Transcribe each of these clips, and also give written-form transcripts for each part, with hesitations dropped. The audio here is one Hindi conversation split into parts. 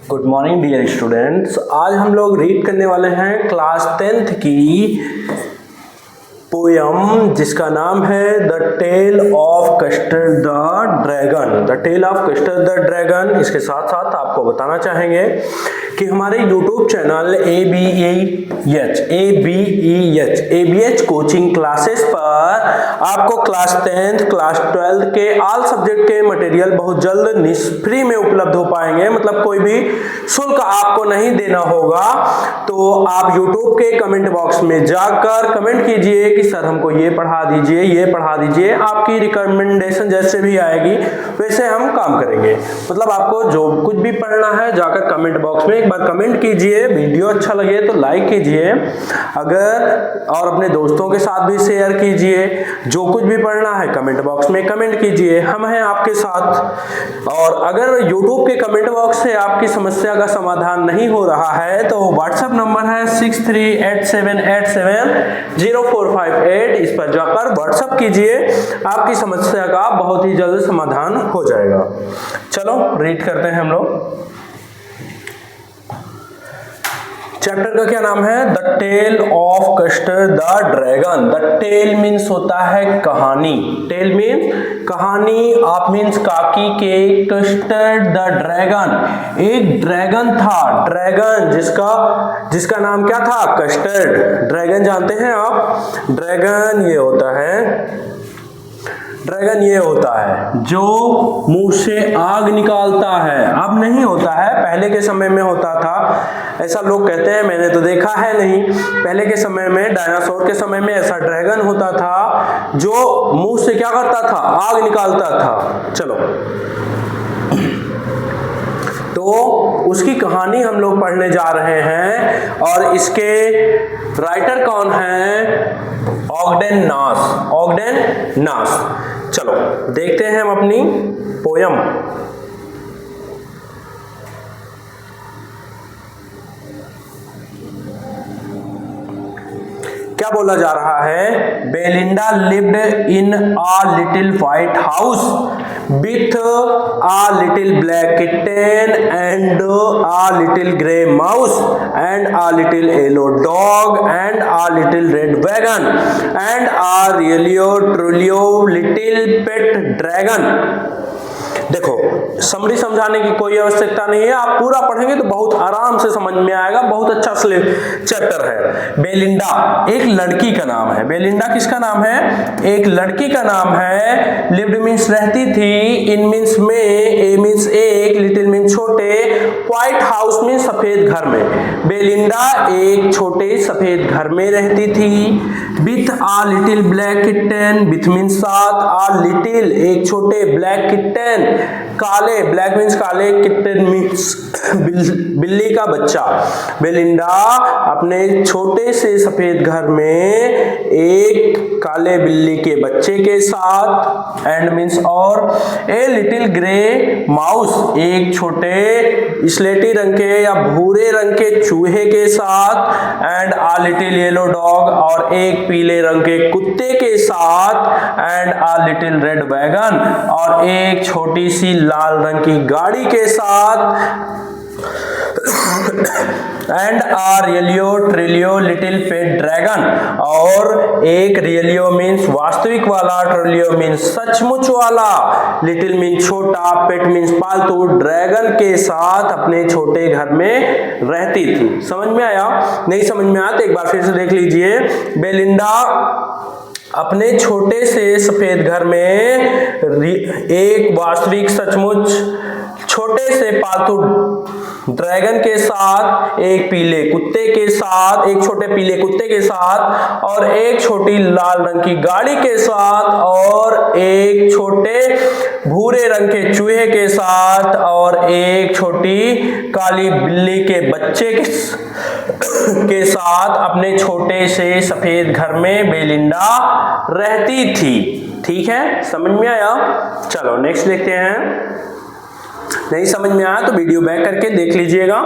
Good morning dear students. आज हम लोग रीड करने वाले हैं क्लास 10th की पोयम जिसका नाम है the tale of custard the dragon. The tale of custard the dragon. इसके साथ साथ आपको बताना चाहेंगे कि हमारे YouTube channel ABEH coaching classes पर आपको क्लास 10th क्लास 12th के ऑल सब्जेक्ट के मटेरियल बहुत जल्द फ्री में उपलब्ध हो पाएंगे। मतलब कोई भी शुल्क आपको नहीं देना होगा। तो आप YouTube के कमेंट बॉक्स में जाकर कमेंट कीजिए कि सर हमको ये पढ़ा दीजिए, ये पढ़ा दीजिए। आपकी रिकमेंडेशन जैसे भी आएगी वैसे हम काम करेंगे। मतलब आपको जो कुछ भी पढ़ना है जाकर कमेंट बॉक्स में एक बार कमेंट कीजिए। वीडियो अच्छा लगे तो लाइक कीजिए और अपने दोस्तों के साथ भी शेयर कीजिए। जो कुछ भी पढ़ना है कमेंट बॉक्स में कमेंट कीजिए, हम हैं आपके साथ। और अगर YouTube के कमेंट बॉक्स से आपकी समस्या का समाधान नहीं हो रहा है तो व्हाट्सएप नंबर है 6387870458। इस पर जाकर व्हाट्सएप कीजिए, आपकी समस्या का बहुत ही जल्द समाधान हो जाएगा। चलो रीड करते हैं हम लोग। चैप्टर का क्या नाम है? The tale of custard the dragon. The tale means होता है कहानी। टेल मीन्स कहानी। आप मीन्स काकी के। कस्टर्ड द ड्रैगन, एक ड्रैगन था। ड्रैगन जिसका नाम क्या था? कस्टर्ड। ड्रैगन जानते हैं आप? ड्रैगन ये होता है जो मुंह से आग निकालता है। अब नहीं होता है, पहले के समय में होता था। ऐसा लोग कहते हैं, मैंने तो देखा है नहीं। पहले के समय में, डायनासोर के समय में ऐसा ड्रैगन होता था जो मुंह से क्या करता था? आग निकालता था। चलो, तो उसकी कहानी हम लोग पढ़ने जा रहे हैं। और इसके राइटर कौन है? ऑगडेन नास। चलो देखते हैं हम अपनी पोयम। क्या बोला जा रहा है? Belinda lived in a little white house with a little black kitten and a little gray mouse and a little yellow dog and a little red wagon and a really little pet dragon। देखो, समरी समझाने की कोई आवश्यकता नहीं है। आप पूरा पढ़ेंगे तो बहुत आराम से समझ में आएगा। बहुत अच्छा चैप्टर है। बेलिंडा एक लड़की का नाम है। बेलिंडा किसका नाम है? एक लड़की का नाम है। लिव्ड मीन्स रहती थी, इन मीन्स में, ए मीन्स एक, लिटिल मीन्स छोटे, व्हाइट हाउस मीन्स सफेद घर में। बेलिंडा एक छोटे सफेद घर में रहती थी। With uh little black kitten, with means साथ, आ लिटिल एक छोटे, ब्लैक किटन काले, ब्लैक मीन्स काले, किटन मीन्स बिल्ली का बच्चा। बेलिंडा अपने छोटे से सफेद घर में एक काले बिल्ली के बच्चे के साथ, एंड मीन्स और, ए लिटिल ग्रे माउस एक छोटे स्लेटी रंग के या भूरे रंग के चूहे के साथ, and uh little yellow dog और एक पीले रंग के कुत्ते के साथ, and uh little red wagon और एक छोटी सी लाल रंग की गाड़ी के साथ, and a realio little pet dragon और एक रियलियो मीन्स वास्तविक वाला, ट्रिलियो मीन्स सचमुच वाला, लिटिल मीन्स छोटा, पेट मीन्स पालतू, ड्रैगन के साथ अपने छोटे घर में रहती थी। समझ में आया? नहीं समझ में आया तो एक बार फिर से देख लीजिए। बेलिंडा अपने छोटे से सफेद घर में एक वास्तविक सचमुच छोटे से पालतू ड्रैगन के साथ, एक पीले कुत्ते के साथ, एक छोटे पीले कुत्ते के साथ और एक छोटी लाल रंग की गाड़ी के साथ और एक छोटे भूरे रंग के चूहे के साथ और एक छोटी काली बिल्ली के बच्चे के साथ अपने छोटे से सफेद घर में बेलिंडा रहती थी। ठीक है, समझ में आया? चलो नेक्स्ट देखते हैं। नहीं समझ में आया तो वीडियो बैक करके देख लीजिएगा।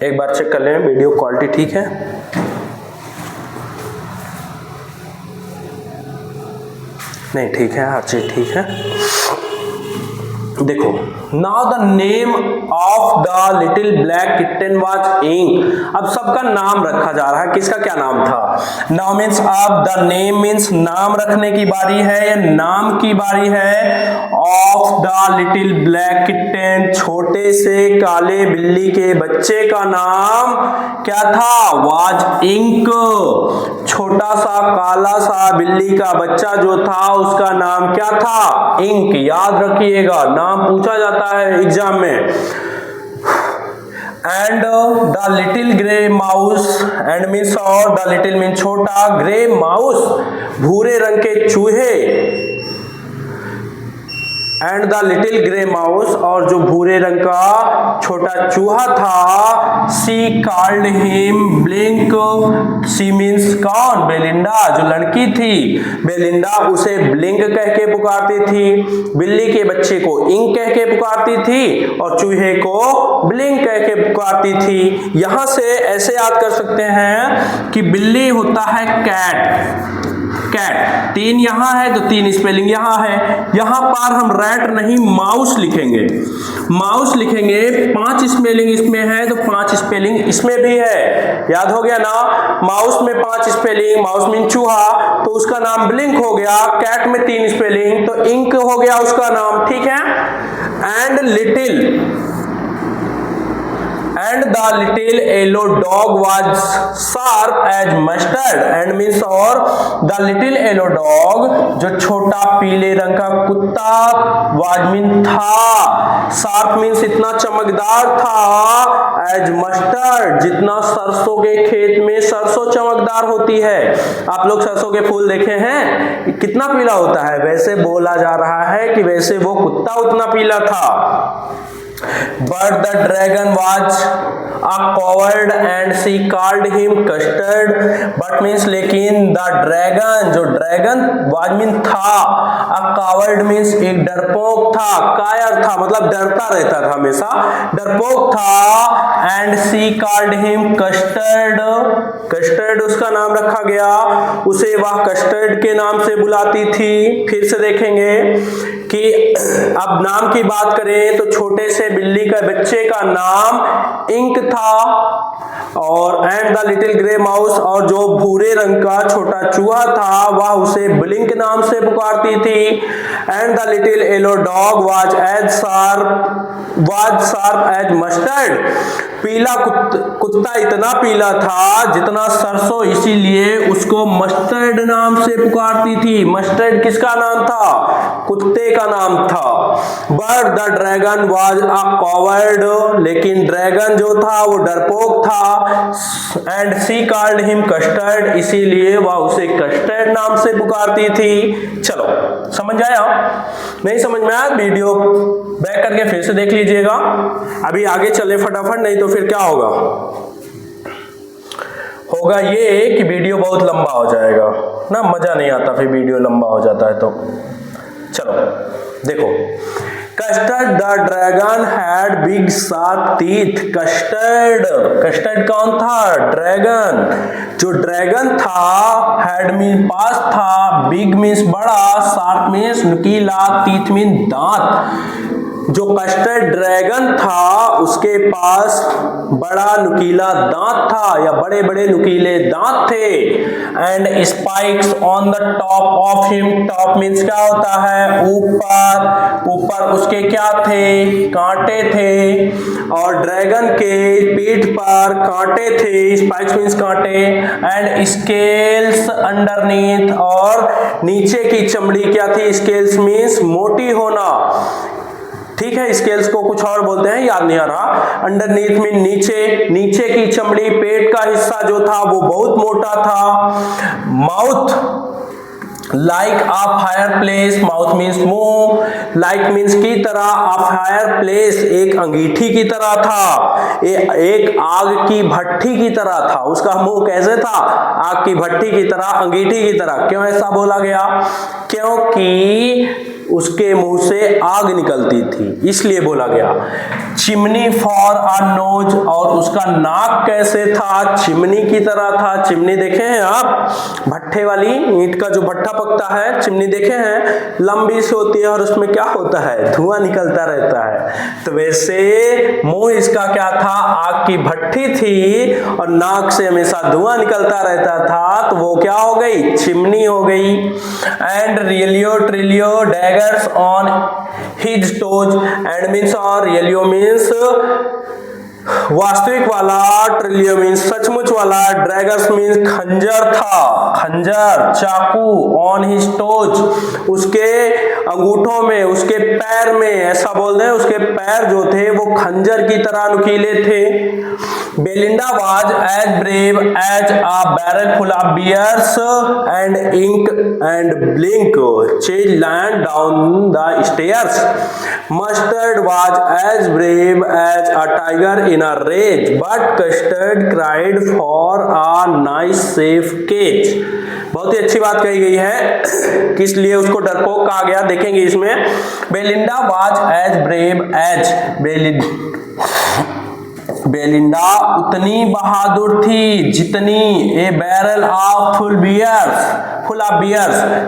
एक बार चेक कर लें वीडियो क्वालिटी ठीक है। नहीं ठीक है, हर चीज ठीक है। देखो, now the name of the little black kitten was Ink. अब सबका नाम रखा जा रहा है, किसका क्या नाम था? नाउ मीन्स अब द नेम मीन्स नाम रखने की बारी है, या नाम की बारी है of the little black kitten, छोटे से काले बिल्ली के बच्चे का नाम क्या था? Was Ink. छोटा सा काला सा बिल्ली का बच्चा जो था उसका नाम क्या था? इंक। याद रखिएगा, नाम पूछा जाता है एग्जाम में। And the little grey mouse, and means और द लिटिल मीन छोटा, ग्रे माउस भूरे रंग के चूहे, and the little grey mouse और जो भूरे रंग का छोटा चूहा था, she called him Blink. She means कौन? बेलिंडा, जो लड़की थी बेलिंडा उसे ब्लिंक कह के पुकारती थी, बिल्ली के बच्चे को इंक कह के पुकारती थी और चूहे को ब्लिंक कह के पुकारती थी। यहां से ऐसे याद कर सकते हैं कि बिल्ली होता है कैट, कैट 3 यहां है तो 3 स्पेलिंग यहां है। यहां पर हम रैट नहीं माउस लिखेंगे, माउस लिखेंगे। 5 स्पेलिंग इसमें है तो 5 स्पेलिंग इसमें भी है। याद हो गया ना? माउस में 5 स्पेलिंग, माउस मीन चूहा तो उसका नाम ब्लिंक हो गया। कैट में 3 स्पेलिंग तो इंक हो गया उसका नाम, ठीक है। And little, and the little yellow dog was sharp as mustard, and means और the little yellow dog जो छोटा पीले रंग का कुत्ता was mean था, sharp means इतना चमकदार था, as mustard जितना सरसों के खेत में सरसों चमकदार होती है। आप लोग सरसों के फूल देखे हैं कितना पीला होता है, वैसे बोला जा रहा है कि वैसे वो कुत्ता उतना पीला था। But the dragon was a coward and she called him custard. But means लेकिन the dragon जो dragon was mean था, a coward means एक डरपोक था, कायर था मतलब डरता रहता था हमेशा, डरपोक था। and she called him custard, custard उसका नाम रखा गया, उसे वह custard के नाम से बुलाती थी। फिर से देखेंगे कि अब नाम की बात करें तो छोटे से बिल्ली का बच्चे का नाम इंक था, और and the little grey mouse और जो भूरे रंग का छोटा चूहा था वह उसे ब्लिंक नाम से पुकारती थी। And the little yellow dog was sharp as mustard, पीला कुत्ता इतना पीला था जितना सरसों, इसीलिए उसको मस्टर्ड नाम से पुकारती थी। मस्टर्ड किसका नाम था? कुत्ते का नाम था। But the dragon was a coward, लेकिन ड्रैगन जो था वो डरपोक था। And she called him Custard, इसीलिए वह उसे कस्टर्ड नाम से पुकारती थी। चलो समझ आया? नहीं समझ में आया? वीडियो बैक करके फिर से देख लीजिएगा। अभी आगे चले फटाफट, नहीं तो फिर क्या होगा, होगा ये कि वीडियो बहुत लंबा हो जाएगा ना, मजा नहीं आता फिर वीडियो लंबा हो जाता है तो। चलो देखो, custard the dragon had big sharp teeth. Custard, custard कौन था? ड्रैगन। जो ड्रैगन था हैड मीन पास था, बिग मीन्स बड़ा, शार्प मीन्स नुकीला, टीथ मीन दांत। जो कस्टर्ड ड्रैगन था उसके पास बड़ा नुकीला दांत था या बड़े बड़े नुकीले दांत थे। And spikes on the top of him, top means क्या होता है? ऊपर, ऊपर उसके क्या थे? कांटे थे, और ड्रैगन के पीठ पर कांटे थे, स्पाइक्स मीन्स कांटे। एंड स्केल्स अंडरनीथ, और नीचे की चमड़ी क्या थी? स्केल्स मीन्स मोटी होना, ठीक है। स्केल्स को कुछ और बोलते हैं, याद नहीं आ रहा। अंडरनीथ में नीचे, नीचे की चमड़ी, पेट का हिस्सा जो था वो बहुत मोटा था। Mouth like a fire place, mouth means मुंह, लाइक मीन्स की तरह, अ फायर प्लेस एक अंगीठी की तरह था, एक आग की भट्ठी की तरह था। उसका मुंह कैसे था? आग की भट्ठी की तरह, अंगीठी की तरह। क्यों ऐसा बोला गया? क्योंकि उसके मुंह से आग निकलती थी, इसलिए बोला गया। चिमनी फॉर अ नोज, और उसका नाक कैसे था? चिमनी की तरह था। चिमनी देखे हैं आप? भट्ठे वाली ईंट का जो भट्ठा पकता है, चिमनी देखे हैं? लंबी सी होती है और उसमें क्या होता है? धुआं निकलता रहता है। तो वैसे मुंह इसका क्या था? आग की भट्ठी थी और नाक से हमेशा धुआं निकलता रहता था, तो वो क्या हो गई? चिमनी हो गई। And realio trulio daggers on his toes, and means, और रियलियो मीन्स वास्तविक वाला, ट्रिलियो मीन्स सचमुच वाला, ड्रैगर्स मीन्स खंजर था, खंजर चाकू, ऑन हिज टोज उसके अंगूठों में, उसके पैर में, ऐसा बोल रहे हैं, उसके पैर जो थे वो खंजर की तरह नुकीले थे। Belinda was as brave as a barrel full of bears and Ink and Blink chase lions down the stairs. Mustard was as brave as a tiger in a rage, but Custard cried for a nice safe cage। बहुत ही अच्छी बात कही गई है, किस लिए उसको डरपोक कहा गया देखेंगे इसमें। Belinda was as brave as, Belinda उतनी बहादुर थी जितनी, ए बैरल ऑफ फुल बियर्स,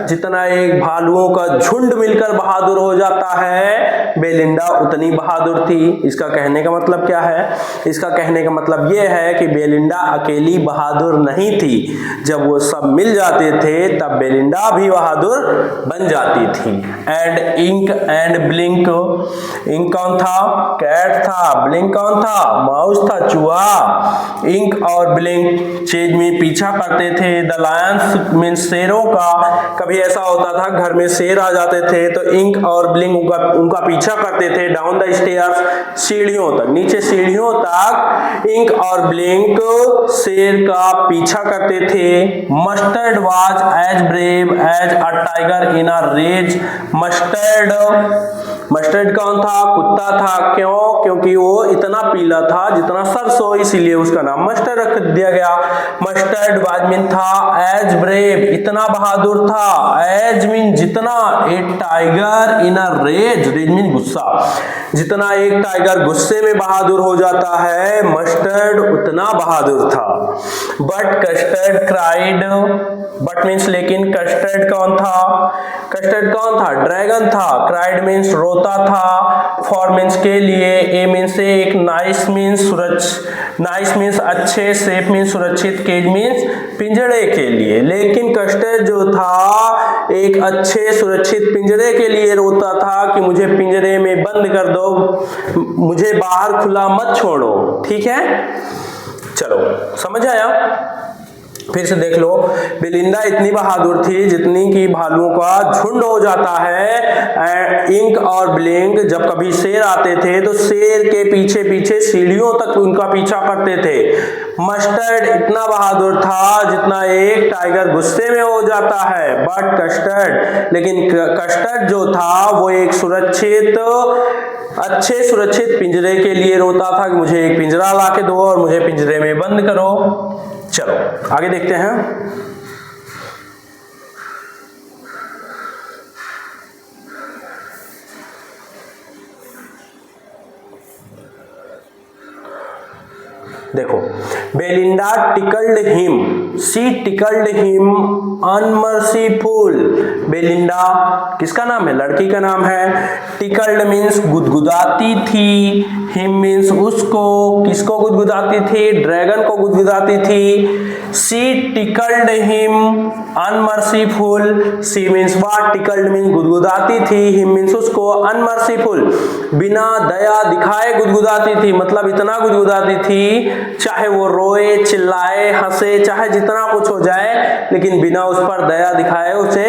जितना एक भालुओं का झुंड मिलकर बहादुर हो जाता है, बेलिंडा उतनी बहादुर थी। इसका कहने का मतलब क्या है? इसका कहने का मतलब यह है कि बेलिंडा अकेली बहादुर नहीं थी, जब वो सब मिल जाते थे तब बेलिंडा भी बहादुर बन जाती थी। And Ink and Blink, Ink कौन था? कैट था। ब्लिंक कौन था? माउस था, चूहा। इंक और ब्लिंक चेज में पीछा करते थे। द लायंस मीन्स शेरों का। कभी ऐसा होता था घर में शेर आ जाते थे तो इंक और ब्लिंक उनका पीछा करते थे डाउन द स्टेयर्स, सीढ़ियों तक, नीचे सीढ़ियों तक इंक और ब्लिंक शेर का पीछा करते थे। Mustard was as brave as a tiger in a rage. Mustard कौन था? कुत्ता था। क्यों? क्योंकि वो इतना पीला था जितना सरसों, इसीलिए उसका नाम मस्टर्ड रख दिया गया। मस्टर्ड वाज मीन था, एज ब्रेव इतना बहादुर था, एज मीन जितना, a tiger in a rage, rage mean गुस्सा, जितना एक टाइगर गुस्से में बहादुर हो जाता है, मस्टर्ड उतना बहादुर था। But custard cried, but means लेकिन, कस्टर्ड कौन था? कस्टर्ड कौन था? ड्रैगन था। क्राइड मीन्स रोता था। फॉर मीन्स के लिए, ए मीन्स एक, नाइस मीन्स नाइस मीन्स अच्छे, सेफ मीन्स सुरक्षित, केज मीन्स पिंजरे के लिए। लेकिन कस्टर्ड जो था एक अच्छे सुरक्षित पिंजरे के लिए रोता था कि मुझे पिंजरे में बंद कर दो, मुझे बाहर खुला मत छोड़ो। ठीक है, चलो समझ आया? फिर से देख लो, बेलिंडा इतनी बहादुर थी जितनी कि भालुओं का झुंड हो जाता है। इंक और ब्लिंक जब कभी शेर आते थे तो शेर के पीछे पीछे सीढ़ियों तक उनका पीछा करते थे। मस्टर्ड इतना बहादुर था जितना एक टाइगर गुस्से में हो जाता है। बट कस्टर्ड, लेकिन कस्टर्ड जो था वो एक सुरक्षित, अच्छे सुरक्षित पिंजरे के लिए रोता था कि मुझे एक पिंजरा ला के दो और मुझे पिंजरे में बंद करो। चलो आगे देखते हैं। देखो, बेलिंडा टिकल्ड हिम, सी टिकल्ड हिम अनमर्सीफुल। बेलिंडा किसका नाम है? लड़की का नाम है। टिकल्ड मीन्स गुदगुदाती थी, हिम मीन्स उसको, किसको गुदगुदाती थी? ड्रैगन को गुदगुदाती थी। She tickled him unmerciful, she means what, tickled means गुदगुदाती थी, हिम मीन्स उसको, अनमर्सीफुल बिना दया दिखाए गुदगुदाती थी, मतलब इतना गुदगुदाती थी चाहे वो रोए, चिल्लाए, हंसे, चाहे जितना कुछ हो जाए, लेकिन बिना उस पर दया दिखाए उसे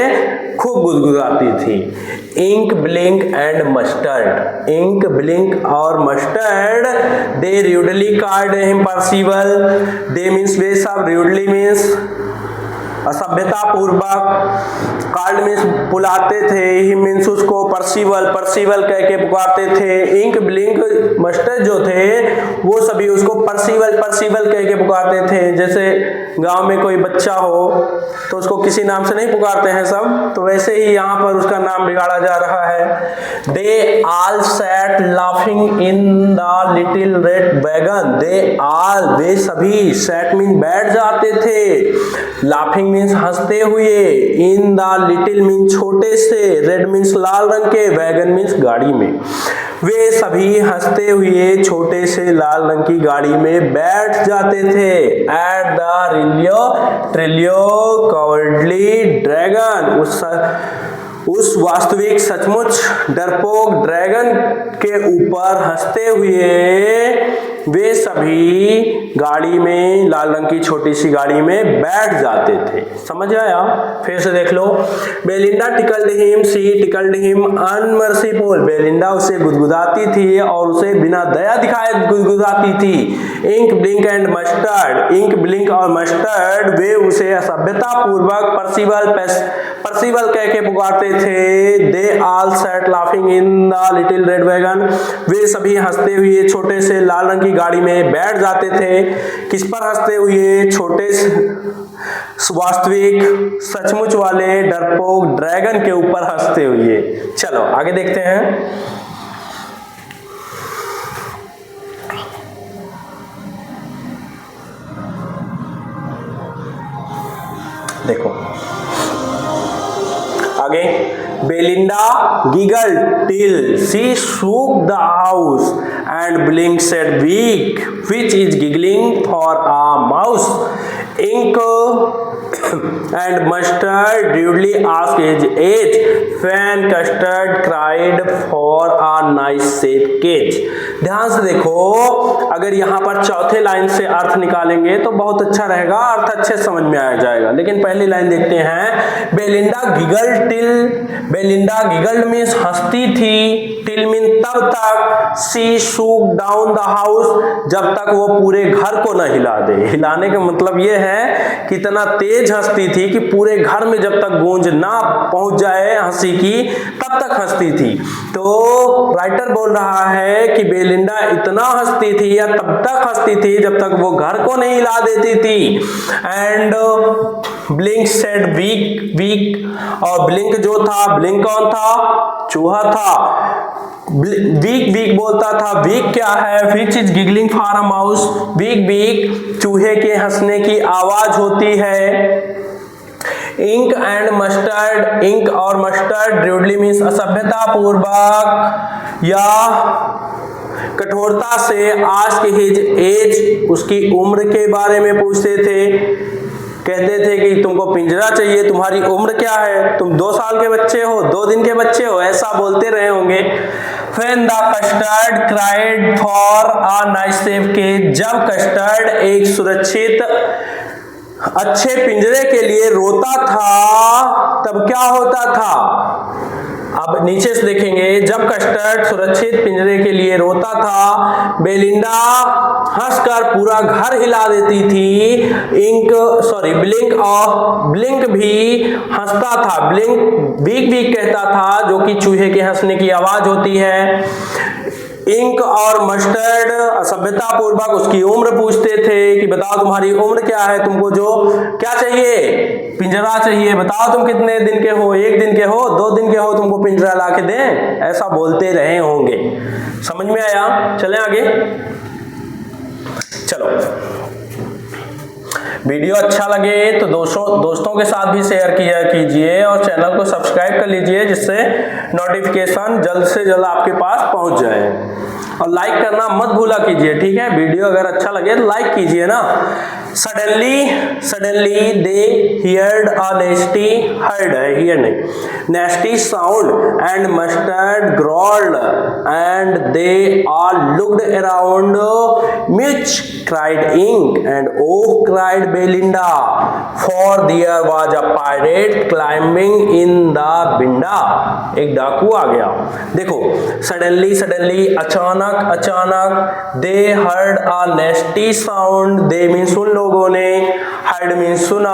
खूब गुदगुदाती थी। Ink Blink and Mustard, Ink Blink और Mustard, they rudely called him Percival. They means वे सब, रूडली मीन्स असभ्यता पूर्वक, कॉल्ड मीन्स बुलाते थे, ही मीन्स उसको, पर्सिवल पर्सिवल कह के पुकारते थे। इंक ब्लिंक मस्टर्ड जो थे वो सभी उसको पर्सिवल पर्सिवल कह के पुकारते थे। जैसे गांव में कोई बच्चा हो तो उसको किसी नाम से नहीं पुकारते हैं सब, तो वैसे ही यहाँ पर उसका नाम बिगाड़ा जा रहा है। They all sat laughing in the little red wagon. They all, वे सभी, सैट मीन बैठ जाते थे, लाफिंग मीन्स हंसते हुए, इन द लिटिल मीन छोटे से, रेड मीन्स लाल रंग के, वैगन मीन्स गाड़ी में। वे सभी हंसते हुए छोटे से लाल रंग की गाड़ी में बैठ जाते थे। एट द ट्रिलियो कवर्डली ड्रैगन, उस वास्तविक सचमुच डरपोक ड्रैगन के ऊपर हंसते हुए वे सभी गाड़ी में, लाल रंग की छोटी सी गाड़ी में बैठ जाते थे। समझ आया? फिर से देख लो। बेलिंडा टिकल्ड हिम, सी टिकल्ड हिम अनमर्सीफुल। बेलिंडा उसे गुदगुदाती थी और उसे बिना दया दिखाए गुदगुदाती थी। Ink Blink and Mustard, Ink Blink और मस्टर्ड वे उसे असभ्यता पूर्वक पर्सिबल कह के पुकारते थे। They all sat laughing in the little red wagon, वे सभी हंसते हुए छोटे से लाल रंग की गाड़ी में बैठ जाते थे। किस पर हंसते हुए? छोटे वास्तविक सचमुच वाले डरपोक ड्रैगन के ऊपर हंसते हुए। चलो आगे देखते हैं। देखो आगे, Belinda giggled till she shook the house and Blink said, "Weak, which is giggling for a mouse?" Ink and Mustard rudely asked his age. Fan Custard cried for a nice safe cage. ध्यान से देखो, अगर यहाँ पर चौथे लाइन से अर्थ निकालेंगे तो बहुत अच्छा रहेगा, अर्थ अच्छे समझ में आ जाएगा। लेकिन पहली लाइन देखते हैं। Belinda giggled till, Belinda giggled means हंसती थी, टिल मीन तब तक, सी शूक डाउन द हाउस जब तक वो पूरे घर को न हिला दे। हिलाने का मतलब ये है कि इतना तेज हंसती थी कि पूरे घर में जब तक गूंज ना पहुंच जाए हंसी की तब तक हंसती थी। तो राइटर बोल रहा है कि बेलिंडा इतना हंसती थी या तब तक हंसती थी जब तक वो घर को नहीं हिला देती थी। And Blink said week, week, और ब्लिंक जो था, ब्लिंक कौन था? चूहा था। वीक वीक बोलता था। वीक क्या है? Which is giggling for a mouse. Week week चूहे के हंसने की आवाज होती है। इंक एंड मस्टर्ड, इंक और मस्टर्ड ड्यूडली मीन्स असभ्यता पूर्वक या कठोरता से आस्क हिज एज, उसकी उम्र के बारे में पूछते थे। कहते थे कि तुमको पिंजरा चाहिए, तुम्हारी उम्र क्या है, तुम 2 साल के बच्चे हो, 2 दिन के बच्चे हो, ऐसा बोलते रहे होंगे। When the custard cried for a nice safe cage, जब कस्टर्ड एक सुरक्षित अच्छे पिंजरे के लिए रोता था तब क्या होता था? अब नीचे से देखेंगे। जब कस्टर्ड सुरक्षित पिंजरे के लिए रोता था, बेलिंडा हंसकर पूरा घर हिला देती थी। ब्लिंक भी हंसता था। ब्लिंक वीक वीक कहता था, जो कि चूहे के हंसने की आवाज होती है। इंक और मस्टर्ड असभ्यता पूर्वक उसकी उम्र पूछते थे कि बताओ तुम्हारी उम्र क्या है, तुमको जो क्या चाहिए? पिंजरा चाहिए, बताओ तुम कितने दिन के हो, 1 दिन के हो, 2 दिन के हो, तुमको पिंजरा ला के दें, ऐसा बोलते रहे होंगे। समझ में आया? चलें आगे। चलो, वीडियो अच्छा लगे तो दोस्तों के साथ भी शेयर किया कीजिए और चैनल को सब्सक्राइब कर लीजिए, जिससे नोटिफिकेशन जल्द से जल्द आपके पास पहुंच जाए। और लाइक करना मत भूला कीजिए, ठीक है? वीडियो अगर अच्छा लगे तो लाइक कीजिए ना। Suddenly they heard a nasty sound and Mustard growled and they all looked around. Mitch cried Ink and oh cried Belinda, for there was a pirate climbing in the window. एक डाकू आ गया। देखो, suddenly अचानक they heard a nasty sound, they means उन लोगों ने, heard means सुना,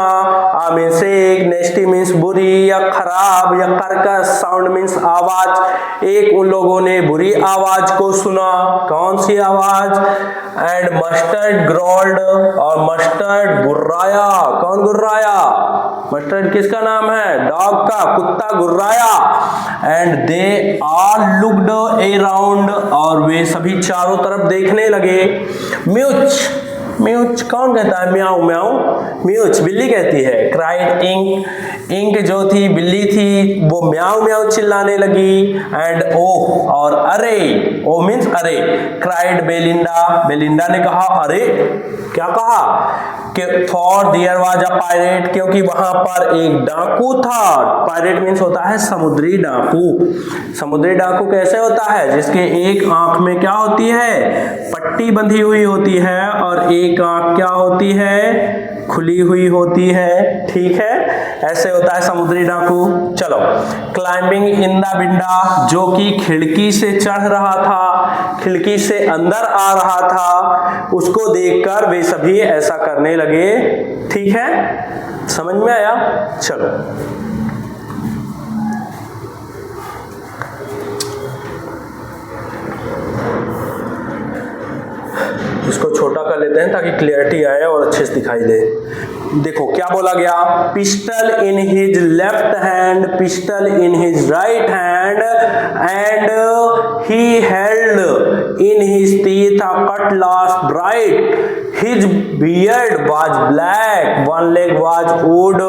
a means एक, nasty means बुरी या खराब या कर्कश, sound means आवाज। एक उन लोगों ने बुरी आवाज को सुना। कौन सी आवाज? एंड मस्टर्ड ग्रोल्ड, और मस्टर्ड गुर्राया। कौन गुर्राया? मस्टर्ड किसका नाम है? डॉग का, कुत्ता गुर्राया। And they all looked around, और वे सभी चारों तरफ देखने लगे। म्यूच, म्यूच कौन कहता है? म्याऊ म्याऊ, म्यूच बिल्ली कहती है। क्राइड इंक, इंक जो थी बिल्ली थी वो म्याऊ म्याऊ चिल्लाने लगी। एंड ओ, और अरे, ओ मीन्स अरे। क्राइड बेलिंडा, बेलिंडा ने कहा अरे, क्या कहा? कि for their was a pirate, क्योंकि वहां पर एक डाकू था। पायरेट मीन्स होता है समुद्री डाकू। समुद्री डाकू कैसे होता है? जिसके एक आंख में क्या होती है? पट्टी बंधी हुई होती है, और एक आंख क्या होती है? खुली हुई होती है। ठीक है, ऐसे होता है समुद्री डाकू। चलो, क्लाइंबिंग इन द विंडो, जो कि खिड़की से चढ़ रहा था, खिड़की से अंदर आ रहा था, उसको देखकर वे सभी ऐसा करने लगे। ठीक है, समझ में आया? चलो, इसको छोटा कर लेते हैं ताकि क्लियरिटी आए और अच्छे से दिखाई दे। देखो क्या बोला गया? Pistol in his left hand, pistol in his right hand, and he held in his teeth a Cutlass bright. His beard was black, one leg was wood.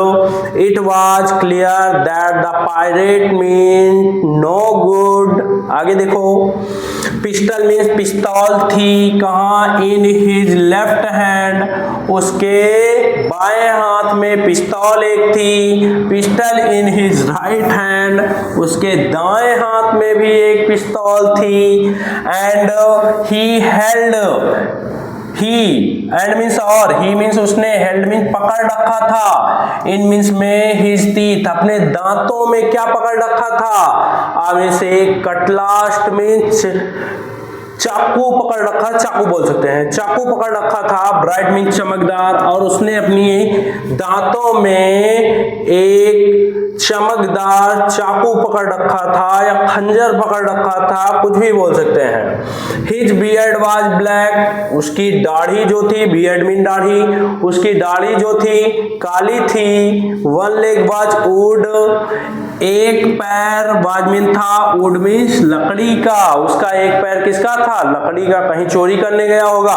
It was clear that the pirate meant no good. आगे देखो, पिस्टल मीन्स पिस्तौल थी। कहाँ? इन हिज लेफ्ट हैंड, उसके बाएं हाथ में पिस्तौल एक थी। Pistol in his right hand, उसके दाएं हाथ में भी एक पिस्तौल थी। And he held, he and means और, ही मीन्स उसने, हेल्ड मीन्स पकड़ रखा था, इन मीन्स में हिज टीथ, अपने दांतों में क्या पकड़ रखा था? आगे से कटलास्ट मीन्स चाकू पकड़ रखा, चाकू बोल सकते हैं, चाकू पकड़ रखा था। ब्राइट मीन्स चमकदार, और उसने अपनी दांतों में एक चमकदार चाकू पकड़ रखा था या खंजर पकड़ रखा था, कुछ भी बोल सकते हैं। हिज बियर्ड वाज ब्लैक, उसकी दाढ़ी जो थी, बियर्ड मीन दाढ़ी, उसकी दाढ़ी जो थी काली थी। वन लेग वाज वुड, एक पैर, वाज मीन था, वुड मीन्स लकड़ी का, उसका एक पैर किसका था? लकड़ी का। कहीं चोरी करने गया होगा,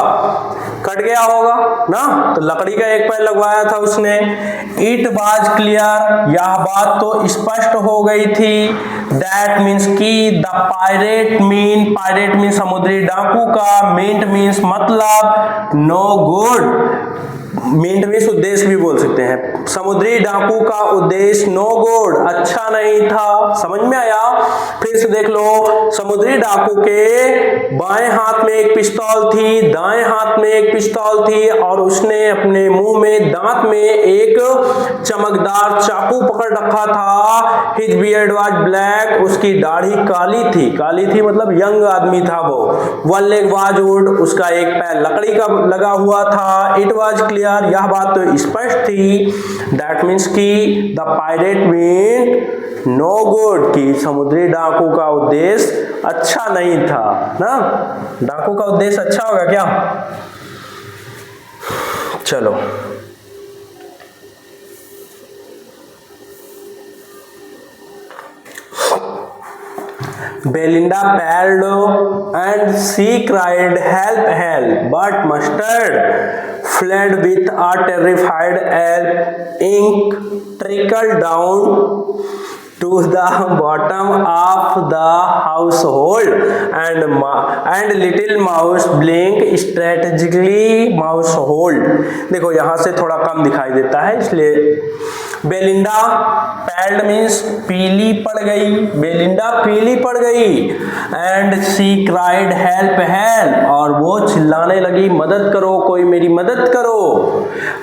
कट गया होगा ना, तो लकड़ी का एक पैर लगवाया था उसने। इट वाज क्लियर, यह बात तो स्पष्ट हो गई थी। दैट मीन्स की the pirate mean, pirate mean समुद्री डाकू का, मीन्ट मीन्स मतलब, नो गुड, मीन्ट मीन्स उद्देश्य भी बोल सकते हैं। समुद्री डाकू का उद्देश्य नो गुड, अच्छा नहीं था। समझ में आया? फिर से देख लो, समुद्री डाकू के बाएं हाथ में एक पिस्तौल थी, दाएं हाथ में एक पिस्तौल थी, और उसने अपने मुंह में, दांत में एक चमकदार चाकू पकड़ रखा था। हिज बियर्ड वाज ब्लैक, उसकी दाढ़ी काली थी, काली थी मतलब यंग आदमी था वो। वन लेग वाज वुड, उसका एक पैर लकड़ी का लगा हुआ था। इट वाज क्लियर, यह बात तो स्पष्ट थी। दैट मीन्स की the pirate mean no good, की समुद्री डाकू का उद्देश्य अच्छा नहीं था ना। डाकू का उद्देश्य अच्छा होगा क्या? चलो, Belinda paled and she cried, "Help! Help!" But Mustard fled with a terrified yelp. Ink trickled down to the bottom of the household, and little mouse blinked strategically. Mousehold, देखो यहाँ से थोड़ा कम दिखाई देता है इसलिए। बेलिंडा, पैल्ड मीन्स पीली पड़ गई, बेलिंडा पीली पड़ गई। And she cried help help, और वो चिल्लाने लगी मदद करो, कोई मेरी मदद करो।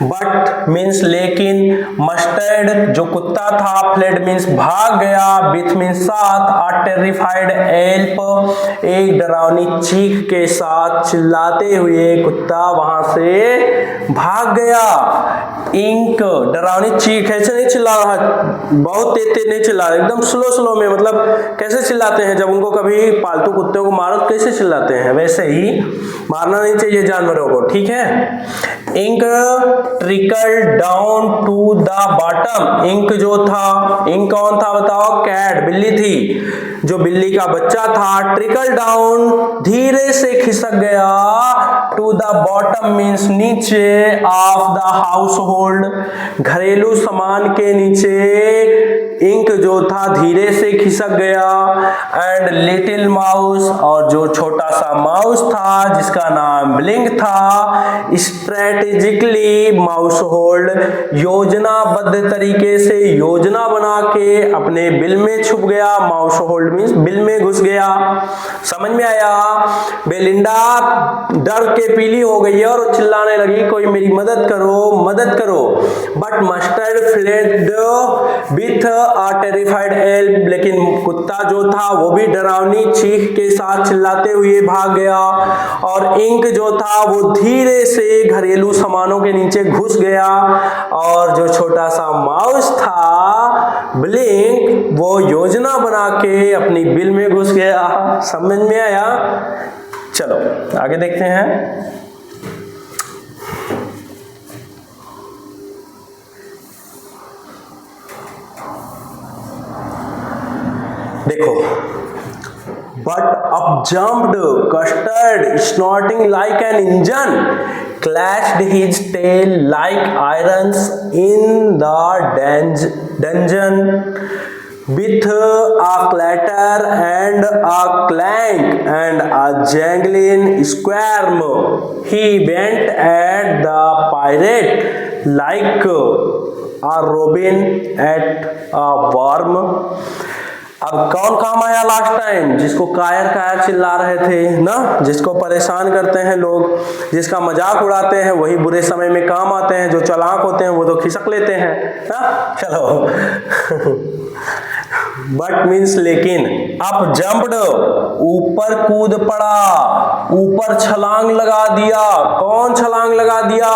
बट मीन्स लेकिन, मस्टर्ड जो कुत्ता था, फ्लेड मीन्स भाग गया, विथ मीन्स साथ, आ टेरिफाइड एल्प एक डरावनी चीख के साथ, चिल्लाते हुए कुत्ता वहां से भाग गया। इंक, डरावनी चीख, ऐसे नहीं चिल्ला रहा, बहुत तेज तेज नहीं चिल्ला रहा, एकदम स्लो स्लो में, मतलब कैसे चिल्लाते हैं जब उनको कभी पालतू कुत्ते को मारो तो कैसे चिल्लाते हैं, वैसे ही मारना नहीं चाहिए जानवरों को, ठीक है। Ink trickle down to the bottom, Ink जो था, इंक कौन था बताओ, कैट, बिल्ली थी, जो बिल्ली का बच्चा था, ट्रिकल डाउन धीरे से खिसक गया, टू द बॉटम मीन्स नीचे, ऑफ द हाउस होल्ड, घरेलू सामान के नीचे इंक जो था धीरे से खिसक गया, एंड लिटिल माउस, और जो छोटा सा माउस था जिसका नाम ब्लिंक था, स्ट्रेटेजिकली माउस होल्ड, योजनाबद्ध तरीके से योजना बना के अपने बिल में छुप गया, माउस होल्ड मीन्स बिल में घुस गया, समझ में आया। बेलिंडा डर के पीली हो गई है और चिल्लाने लगी, कोई मेरी मदद करो, मदद करो, but Mustard fled with a terrified yelp, लेकिन कुत्ता जो था वो भी डरावनी चीख के साथ चिल्लाते हुए भाग गया, और इंक जो था वो धीरे से घरेलू सामानों के नीचे घुस गया, और जो छोटा सा माउस था ब्लिंक, वो योजना बना के अपनी बिल में घुस गया, समझ में आया। चलो आगे देखते हैं। देखो, but up jumped Custard, snorting like an engine, clashed his tail like irons in the dungeon, with a clatter and a clank and a jangling squirm. He went at the pirate like a robin at a worm. अब कौन काम आया लास्ट टाइम, जिसको कायर कायर चिल्ला रहे थे ना, जिसको परेशान करते हैं लोग, जिसका मजाक उड़ाते हैं, वही बुरे समय में काम आते हैं, जो चालाक होते हैं वो तो खिसक लेते हैं ना। चलो बट मीन्स लेकिन, अप जंप्ड ऊपर कूद पड़ा, ऊपर छलांग लगा दिया, कौन छलांग लगा दिया,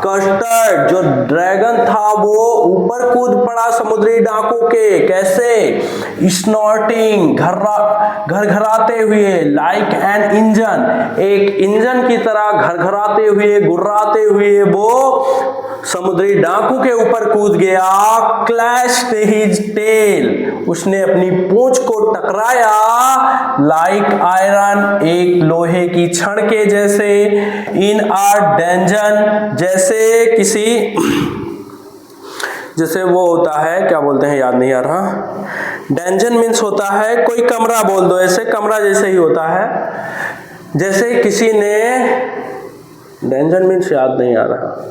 कस्टर्ड, जो ड्रैगन था वो ऊपर कूद पड़ा समुद्री डाकू के, कैसे, स्नॉटिंग, घरघराते हुए, लाइक एन इंजन, एक इंजन की तरह घरघराते हुए, गुर्राते हुए वो समुद्री डाकू के ऊपर कूद गया, क्लैश्ड हिज टेल, उसने अपनी पूंछ को टकराया, लाइक आयरन, एक लोहे की छड़ के जैसे, इन आ डंजन, जैसे किसी, जैसे वो होता है, क्या बोलते हैं याद नहीं आ रहा, डंजन मीन्स होता है कोई कमरा, बोल दो ऐसे, कमरा जैसे ही होता है, जैसे किसी ने, डंजन मीन्स याद नहीं आ रहा,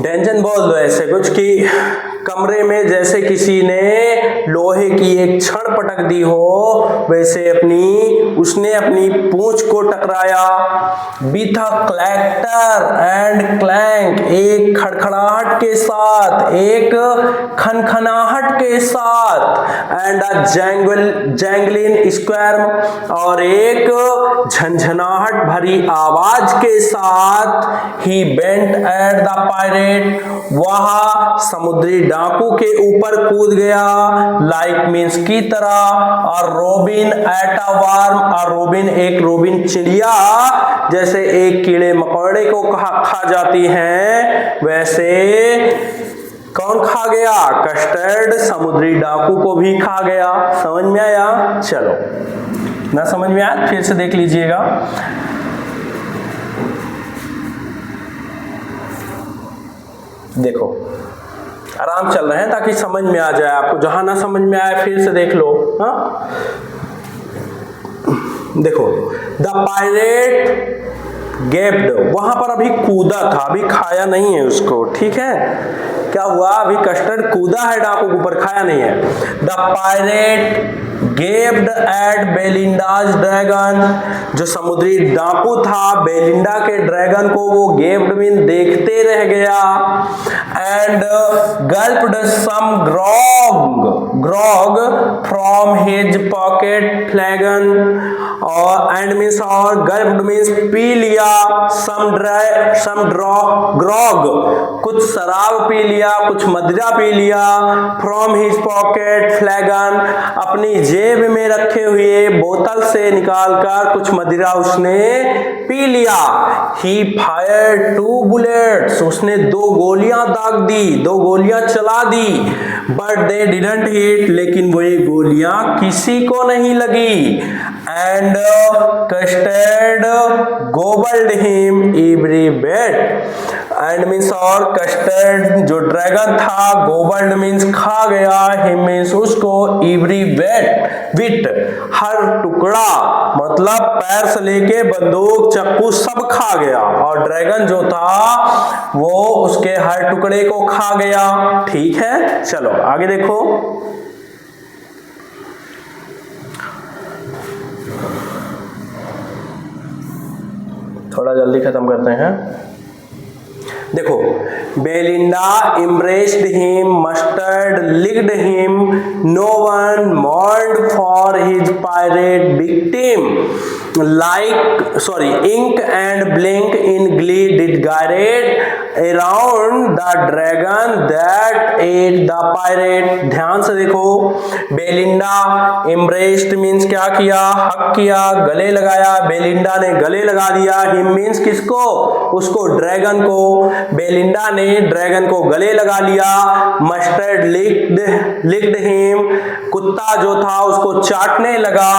डेंजन बोल दो ऐसे कुछ, कि कमरे में जैसे किसी ने लोहे की एक छड़ पटक दी हो, वैसे उसने अपनी पूंछ को टकराया, with a clatter and clank, एक खड़खड़ाहट के साथ, एक खनखनाहट के साथ, एंड अ जैंगलिंग स्क्वार्म, और एक झंझनाहट भरी आवाज के साथ, ही बेंट एट द पायरेट, वह समुद्री डाकू के ऊपर कूद गया, लाइक मीन्स की तरह, और रोबिन एट अ वर्म, और रोबिन एक रोबिन चिड़िया, जैसे एक कीड़े मकोड़े को खा जाती हैं, वैसे कौन खा गया, कस्टर्ड समुद्री डाकू को भी खा गया, समझ में आया। चलो ना समझ में आया फिर से देख लीजिएगा। देखो आराम चल रहे हैं ताकि समझ में आ जाए आपको, जहां ना समझ में आए फिर से देख लो। हाँ देखो, द पायरेट गेप्ड, वहां पर अभी कूदा था, अभी खाया नहीं है उसको, ठीक है, क्या हुआ, अभी कस्टर्ड कूदा है डाकू के ऊपर, खाया नहीं है। The pirate gaped at Belinda's dragon, जो समुद्री डाकू था बेलिंडा के ड्रैगन को वो गेप्ड मीन देखते रह गया, and gulped some grog, grog from his pocket flagon and means और gulped means पी लिया, some grog कुछ शराब पी लिया, कुछ मदिरा पी लिया, from his pocket flagon अपनी जेब में रखे हुए बोतल से निकालकर कुछ मदिरा उसने पी लिया। He fired 2 bullets उसने 2 गोलियां दाग दी, 2 गोलियां चला दी, but they didn't hit लेकिन वो ये गोलियां किसी को नहीं लगी। And Custard gobbled him every bit and means और कस्टर्ड जो ड्रैगन था gobbled means खा गया, him means उसको every bit हर टुकड़ा मतलब पैर से लेके बंदूक चक्कू सब खा गया, और ड्रैगन जो था वो उसके हर टुकड़े को खा गया। ठीक है, चलो आगे देखो। थोड़ा जल्दी खत्म करते हैं। देखो, Belinda embraced him, Mustard licked him, no one mourned for his pirate victim. Ink and Blink in glee did Garrett around the dragon that ate the pirate। ध्यान से देखो, बेलिंडा embraced means क्या किया, हक किया, गले लगाया, बेलिंडा ने गले लगा दिया। him means किसको, उसको, ड्रैगन को, बेलिंडा ने ड्रैगन को गले लगा लिया। मस्टर्ड licked him कुत्ता जो था उसको चाटने लगा।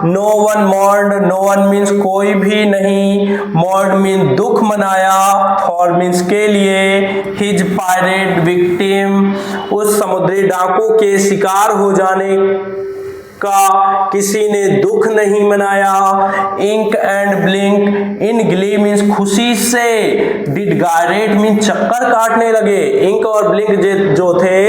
No one mourned, no one means कोई भी नहीं, mourned मीन्स दुख मनाया, for मीन्स के लिए, his pirate victim उस समुद्री डाकू के शिकार हो जाने का किसी ने दुख नहीं मनाया। Ink and Blink in glee means खुशी से, डिड गायरेट मीन्स चक्कर काटने लगे। इंक और ब्लिंक जो थे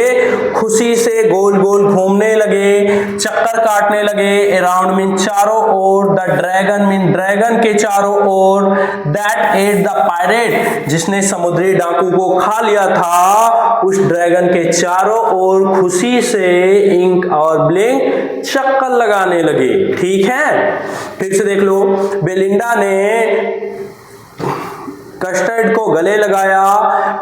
खुशी से गोल गोल घूमने लगे, चक्कर काटने लगे। अराउंड मीन्स चारों ओर, द ड्रैगन मीन्स ड्रैगन के चारों ओर, दैट एट द पायरेट जिसने समुद्री डाकू को खा लिया था, उस ड्रैगन के चारों ओर खुशी से इंक और ब्लिंक चक्कर लगाने लगे। ठीक है, फिर से देख लो, बेलिंडा ने कस्टर्ड को गले लगाया,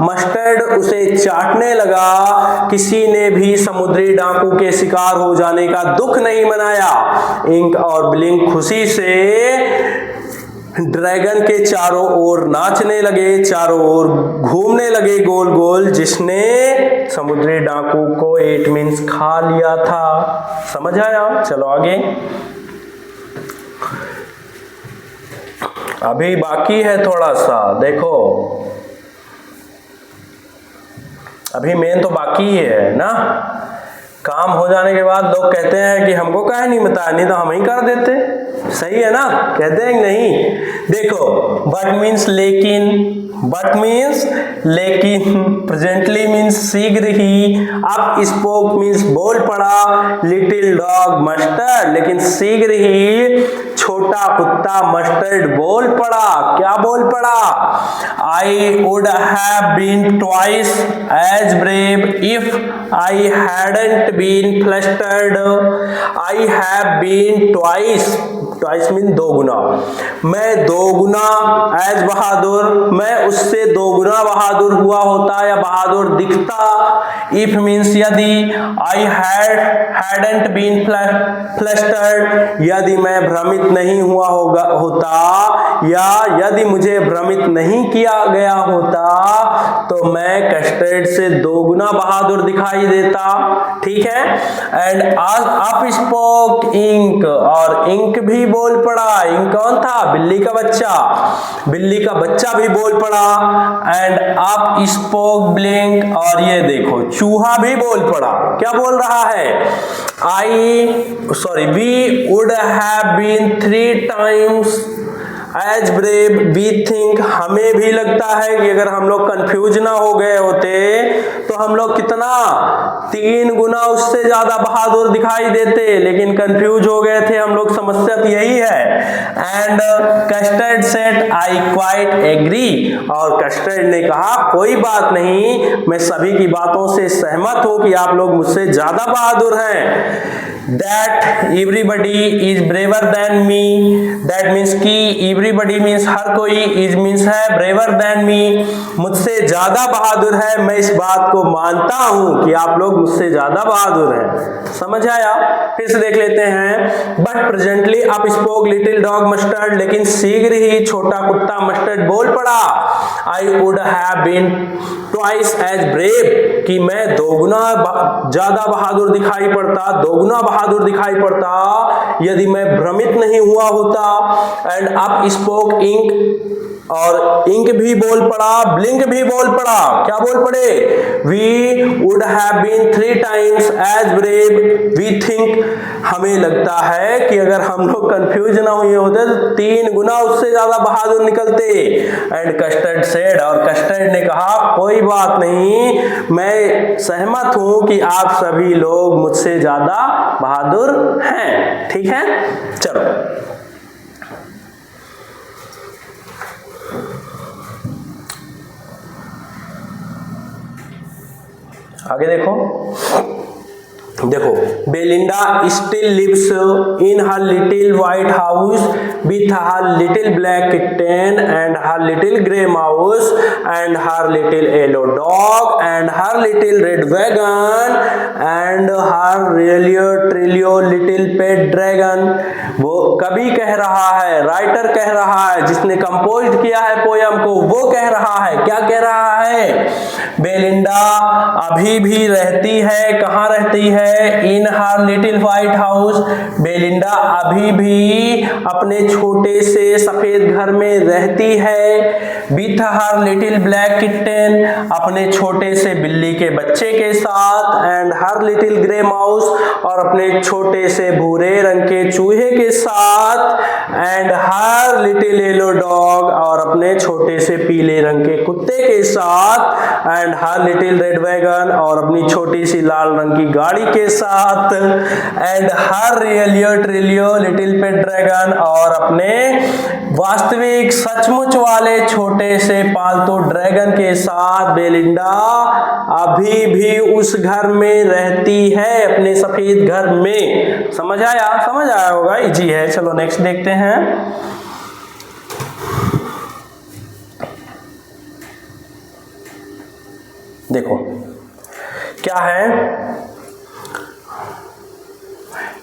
मस्टर्ड उसे चाटने लगा, किसी ने भी समुद्री डाकू के शिकार हो जाने का दुख नहीं मनाया। इंक और ब्लिंक खुशी से ड्रैगन के चारों ओर नाचने लगे, चारों ओर घूमने लगे गोल गोल, जिसने समुद्री डाकू को एट मीन्स खा लिया था। समझ आया? चलो आगे। अभी बाकी है थोड़ा सा, देखो अभी मेन तो बाकी ही है ना। काम हो जाने के बाद लोग कहते हैं कि हमको काहे नहीं बताया, नहीं तो हम ही कर देते। सही है ना, कहते हैं कि नहीं। देखो, बट मीन्स लेकिन, बट मीन्स लेकिन, प्रेजेंटली मीन्स शीघ्र ही, अब स्पोक मीन्स बोल पड़ा, लिटिल डॉग मस्टर्ड लेकिन शीघ्र ही छोटा कुत्ता मस्टर्ड बोल पड़ा। क्या बोल पड़ा? I would have been twice as brave if I hadn't been flustered. I have been twice, twice mean दो गुना, मैं दो गुना, एज बहादुर मैं उससे दो गुना बहादुर हुआ होता या बहादुर दिखता। इफ मीन्स यदि, आई हैडंट बीन फ्लस्टर्ड यदि मैं भ्रमित नहीं हुआ होता, या यदि मुझे भ्रमित नहीं किया गया होता तो मैं कस्टर्ड से दो गुना बहादुर दिखाई देता। ठीक है। एंड अप स्पोक इंक, और इंक भी बोल पड़ा। इंक कौन था? बिल्ली का बच्चा, बिल्ली का बच्चा भी बोल पड़ा। एंड अप स्पोक ब्लिंक, और ये देखो चूहा भी बोल पड़ा। क्या बोल रहा है? We would have been 3 times as brave we think, हमें भी लगता है कि अगर हम लोग कंफ्यूज ना हो गए होते तो हम लोग कितना 3 गुना उससे ज्यादा बहादुर दिखाई देते, लेकिन कंफ्यूज हो गए थे हम लोग, समस्या तो यही है। And Custard said I quite agree, और कस्टर्ड ने कहा कोई बात नहीं, मैं सभी की बातों से सहमत हूं कि आप लोग मुझसे ज्यादा बहादुर हैं। That everybody is braver than me, that means कि everybody means हर कोई, is means है braver than me, मुझसे ज्यादा बहादुर है, मैं इस बात को मानता हूं कि आप लोग मुझसे ज्यादा बहादुर हैं। समझ आया? फिर से देख लेते हैं। But presently up spoke little dog Mustard, लेकिन शीघ्र ही छोटा कुत्ता मस्टर्ड बोल पड़ा, I would have been twice as brave, कि मैं दोगुना ज्यादा बहादुर दिखाई पड़ता, दोगुना बहादुर दिखाई पड़ता यदि मैं भ्रमित नहीं हुआ होता। एंड अप स्पोक इंक, और इंक भी बोल पड़ा, ब्लिंक भी बोल पड़ा, क्या बोल पड़े? We would have been 3 times as brave we think, हमें लगता है कि अगर हम लोग कंफ्यूज ना हुए होते तो 3 गुना उससे ज्यादा बहादुर निकलते। एंड कस्टर्ड सेड, और कस्टर्ड ने कहा कोई बात नहीं, मैं सहमत हूं कि आप सभी लोग मुझसे ज्यादा बहादुर हैं। ठीक है, चलो आगे देखो। Belinda still lives in her little white house with her little black kitten and her little grey mouse and her little yellow dog and her little red wagon and her trulio little pet dragon. वो कवि कह रहा है, राइटर कह रहा है, जिसने कंपोज किया है पोयम को, वो कह रहा है, क्या कह रहा है? बेलिंडा अभी भी रहती है, कहाँ रहती है? In her little white house, Belinda अभी भी अपने छोटे से सफेद घर में रहती है। With her little black kitten, अपने छोटे से बिल्ली के बच्चे के साथ। And her little grey mouse, और अपने छोटे से भूरे रंग के चूहे के साथ। And her little yellow dog, और अपने छोटे से पीले रंग के कुत्ते के साथ। And her little red wagon, और अपनी छोटी सी लाल रंग की गाड़ी के साथ। And her trulio little pet dragon, और अपने वास्तविक सचमुच वाले छोटे से पालतू ड्रैगन के साथ बेलिंडा अभी भी उस घर में रहती है, अपने सफेद घर में। समझ आया? समझ आया होगा, इजी है। चलो नेक्स्ट देखते हैं। देखो क्या है,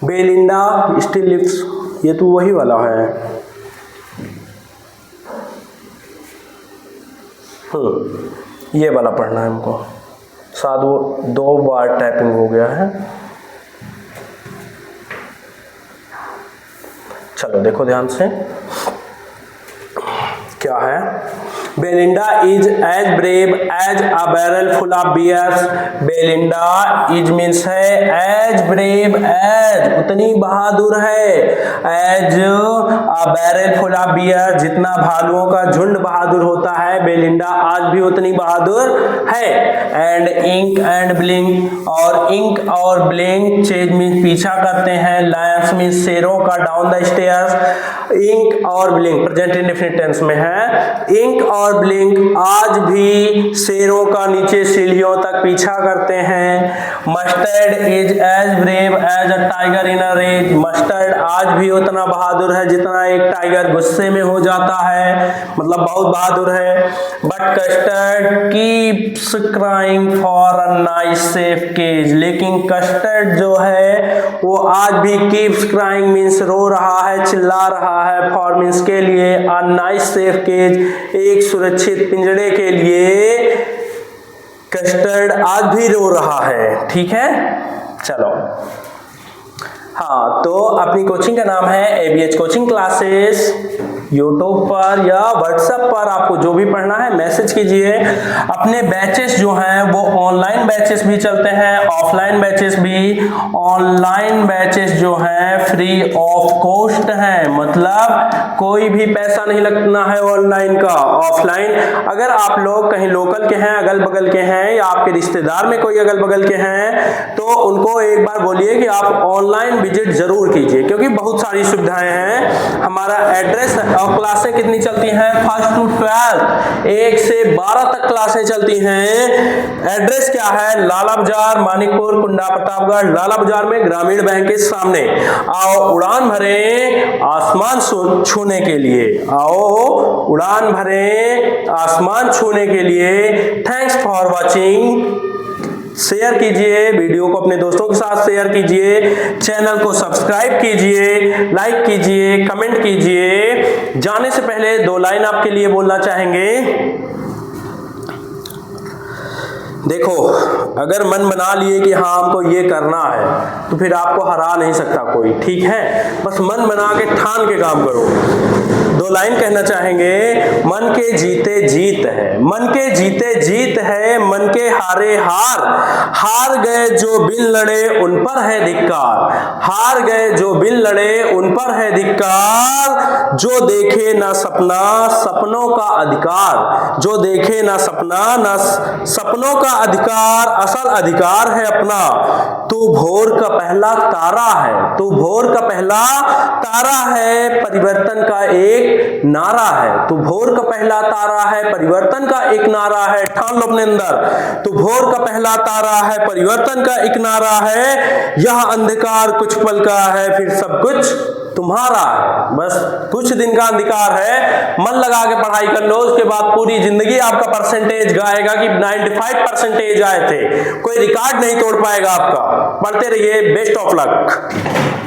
बेलिंडा स्टिल लिव्स, ये तो वही वाला है। ये वाला पढ़ना है हमको, शायद वो 2 बार टाइपिंग हो गया है। चलो देखो ध्यान से, क्या है? Belinda is as brave as a barrel full of bears. Belinda is means है एज ब्रेव एज, उतनी बहादुर है। As a barrel full of bear, जितना भालुओं का झुंड बहादुर होता है, बेलिंडा आज भी उतनी बहादुर है। एंड इंक एंड ब्लिंक, और इंक और ब्लिंक चेज मीन्स पीछा करते हैं, लायंस मीन्स शेरों का डाउन द स्टेयर्स। इंक और ब्लिंक प्रेजेंट इंडेफिनिट टेंस में है। इंक और ब्लिंक आज भी शेरों का नीचे सीढ़ियों तक पीछा करते हैं। Mustard is as brave as a tiger in a rage. Mustard आज भी उतना बहादुर है जितना एक टाइगर गुस्से में हो जाता है, मतलब बहुत बहादुर है। But Custard keeps crying for a nice safe cage, लेकिन कस्टर्ड जो है वो आज भी कीप्स क्राइंग मीन्स रो रहा है, चिल्ला रहा है, फॉर मीन्स के लिए, अ नाइस सेफ केज एक सुरक्षित पिंजड़े के लिए कस्टर्ड आज भी रो रहा है। ठीक है, चलो। हाँ, तो अपनी कोचिंग का नाम है ABH कोचिंग क्लासेस। यूट्यूब पर या व्हाट्सएप पर आपको जो भी पढ़ना है मैसेज कीजिए। अपने बैचेस जो हैं वो ऑनलाइन बैचेस भी चलते हैं, ऑफलाइन बैचेस भी। ऑनलाइन बैचेस जो हैं फ्री ऑफ कॉस्ट हैं, मतलब कोई भी पैसा नहीं लगना है ऑनलाइन का। ऑफलाइन अगर आप लोग कहीं लोकल के हैं, अगल बगल के हैं, या आपके रिश्तेदार में कोई अगल बगल के हैं, तो उनको एक बार बोलिए कि आप ऑनलाइन विजिट जरूर कीजिए, क्योंकि बहुत सारी सुविधाएं हैं। हमारा एड्रेस और क्लासें कितनी चलती हैं, 1st to 12 1 से 12 तक क्लासें चलती हैं। एड्रेस क्या है, लाला बाजार, मानिकपुर, कुंडा प्रतापगढ़। लाला बाजार में ग्रामीण बैंक के सामने। आओ उड़ान भरे आसमान छूने के लिए, आओ उड़ान भरे आसमान छूने के लिए। Thanks for watching. शेयर कीजिए वीडियो को, अपने दोस्तों के साथ शेयर कीजिए, चैनल को सब्सक्राइब कीजिए, लाइक कीजिए, कमेंट कीजिए। जाने से पहले 2 लाइन आपके लिए बोलना चाहेंगे। देखो, अगर मन बना लिए कि हाँ हमको ये करना है, तो फिर आपको हरा नहीं सकता कोई, ठीक है। बस मन बना के ठान के काम करो। 2 लाइन कहना चाहेंगे। मन के जीते जीत है, मन के जीते जीत है, मन के हारे हार। हार गए जो बिन लड़े उन पर है धिक्कार, हार गए जो बिन लड़े उन पर है धिक्कार। जो देखे ना सपना सपनों का अधिकार, जो देखे ना सपना ना सपनों का अधिकार, असल अधिकार है अपना। तू भोर का पहला तारा है, तू भोर का पहला तारा है, परिवर्तन का एक नारा है। तू भोर का पहला तारा है, परिवर्तन का एक नारा है। ठान लो अपने अंदर, तू भोर का पहला तारा है, परिवर्तन का एक नारा है। यह अंधकार कुछ पल का है, फिर सब कुछ तुम्हारा है। बस कुछ दिन का अंधकार है, मन लगा के पढ़ाई कर लो, उसके बाद पूरी जिंदगी आपका परसेंटेज गाएगा कि 95% आए थे। कोई रिकॉर्ड नहीं तोड़ पाएगा आपका। पढ़ते रहिए। Best of luck.